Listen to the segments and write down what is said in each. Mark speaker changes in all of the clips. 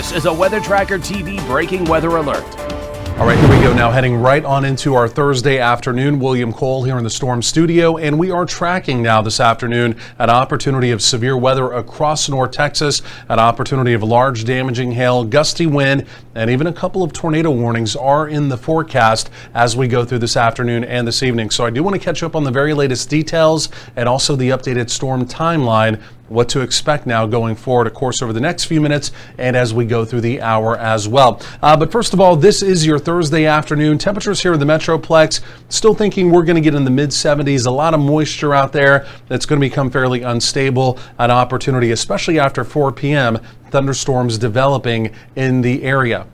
Speaker 1: This is a Weather Tracker TV breaking weather alert.
Speaker 2: All right, here we go now, heading right on into our Thursday afternoon. William Cole here in the Storm Studio, and we are tracking now this afternoon an opportunity of severe weather across North Texas, an opportunity of large damaging hail, gusty wind, and even a couple of tornado warnings are in the forecast as we go through this afternoon and this evening. So I do want to catch up on the very latest details and also the updated storm timeline, what to expect now going forward, of course, over the next few minutes and as we go through the hour as well. But first of all, this is your Thursday afternoon. Temperatures here in the Metroplex, still thinking we're going to get in the mid-70s. A lot of moisture out there that's going to become fairly unstable. An opportunity, especially after 4 p.m., thunderstorms developing in the area.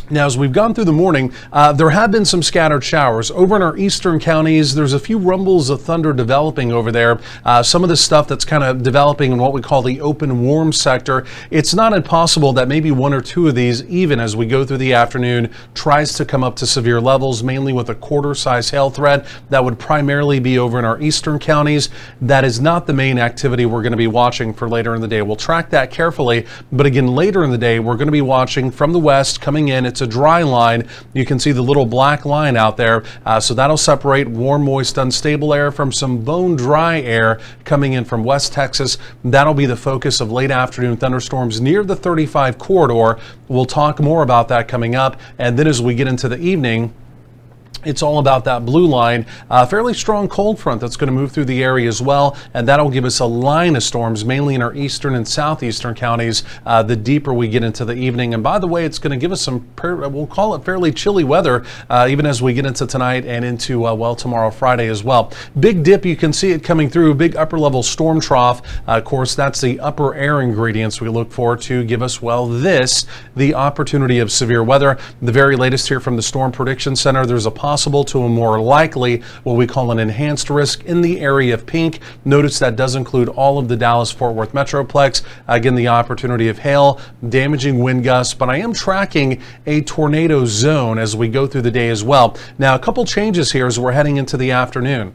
Speaker 2: Now, as we've gone through the morning, there have been some scattered showers. Over in our eastern counties, there's a few rumbles of thunder developing over there. Some of the stuff that's kind of developing in what we call the open warm sector. It's not impossible that maybe one or two of these, even as we go through the afternoon, tries to come up to severe levels, mainly with a quarter-size hail threat. That would primarily be over in our eastern counties. That is not the main activity we're going to be watching for later in the day. We'll track that carefully, but again, later in the day, we're going to be watching from the west coming in. It's a dry line. You can see the little black line out there. So that'll separate warm, moist, unstable air from some bone dry air coming in from West Texas. That'll be the focus of late afternoon thunderstorms near the 35 corridor. We'll talk more about that coming up. And then as we get into the evening, it's all about that blue line, fairly strong cold front that's going to move through the area as well, and that'll give us a line of storms, mainly in our eastern and southeastern counties, the deeper we get into the evening. And by the way, it's going to give us some, we'll call it fairly chilly weather, even as we get into tonight and into, well, tomorrow, Friday as well. Big dip, you can see it coming through, big upper level storm trough. Of course, that's the upper air ingredients we look for to give us, well, the opportunity of severe weather. The very latest here from the Storm Prediction Center, there's a possible to a more likely, what we call an enhanced risk in the area of pink. Notice that does include all of the Dallas-Fort Worth Metroplex. Again, the opportunity of hail, damaging wind gusts, but I am tracking a tornado zone as we go through the day as well. Now, a couple changes here as we're heading into the afternoon.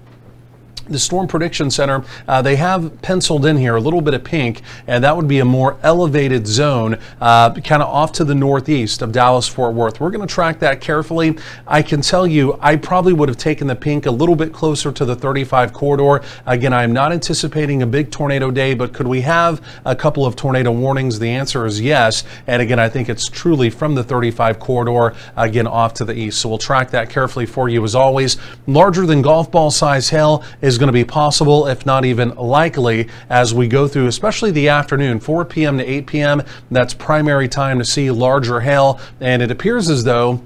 Speaker 2: The Storm Prediction Center, they have penciled in here a little bit of pink, and that would be a more elevated zone, kind of off to the northeast of Dallas-Fort Worth. We're going to track that carefully. I can tell you, I probably would have taken the pink a little bit closer to the 35 corridor. Again, I'm not anticipating a big tornado day, but could we have a couple of tornado warnings? The answer is yes. And again, I think it's truly from the 35 corridor, again, off to the east. So we'll track that carefully for you as always. Larger than golf ball size hail is going to be possible, if not even likely, as we go through, especially the afternoon, 4 p.m. to 8 p.m. That's primary time to see larger hail, and it appears as though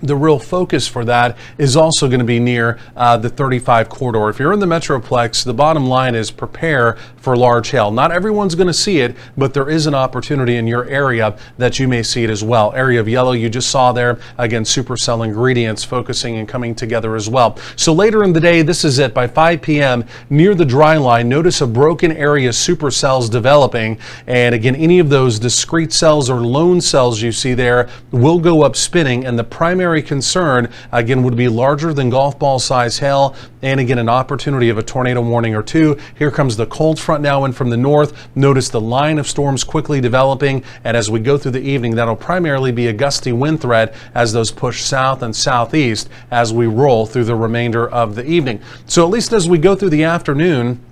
Speaker 2: the real focus for that is also going to be near the 35 corridor. If you're in the Metroplex, the bottom line is prepare for large hail. Not everyone's going to see it, but there is an opportunity in your area that you may see it as well. Area of yellow you just saw there. Again, supercell ingredients focusing and coming together as well. So later in the day, this is it. By 5 p.m. near the dry line, notice a broken area supercells developing. And again, any of those discrete cells or lone cells you see there will go up spinning, and the primary concern again would be larger than golf ball size hail, and again an opportunity of a tornado warning or two. Here comes the cold front now in from the north. Notice the line of storms quickly developing, and as we go through the evening, that'll primarily be a gusty wind threat as those push south and southeast as we roll through the remainder of the evening. So at least as we go through the afternoon,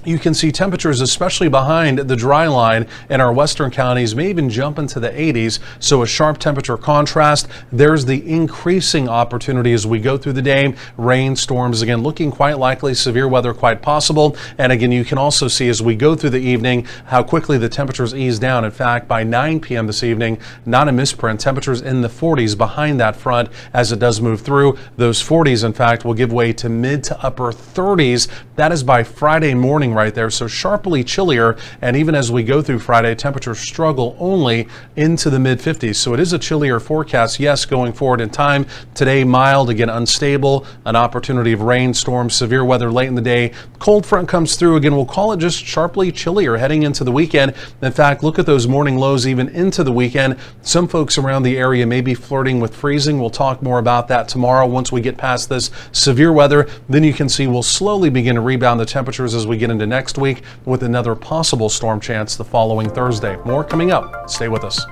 Speaker 2: you can see temperatures, especially behind the dry line in our western counties, may even jump into the 80s. So a sharp temperature contrast. There's the increasing opportunity as we go through the day. Rain, storms, again, looking quite likely. Severe weather quite possible. And again, you can also see as we go through the evening how quickly the temperatures ease down. In fact, by 9 p.m. this evening, not a misprint, temperatures in the 40s behind that front as it does move through. Those 40s, in fact, will give way to mid to upper 30s. That is by Friday morning right there, so sharply chillier, and even as we go through Friday, temperatures struggle only into the mid 50s. So it is a chillier forecast, yes, going forward in time. Today, mild, again, unstable, an opportunity of rain, storms, severe weather late in the day, cold front comes through again. We'll call it just sharply chillier heading into the weekend. In fact, look at those morning lows even into the weekend. Some folks around the area may be flirting with freezing. We'll talk more about that tomorrow once we get past this severe weather. Then you can see we'll slowly begin to rebound the temperatures as we get into next week with another possible storm chance the following Thursday. More coming up. Stay with us.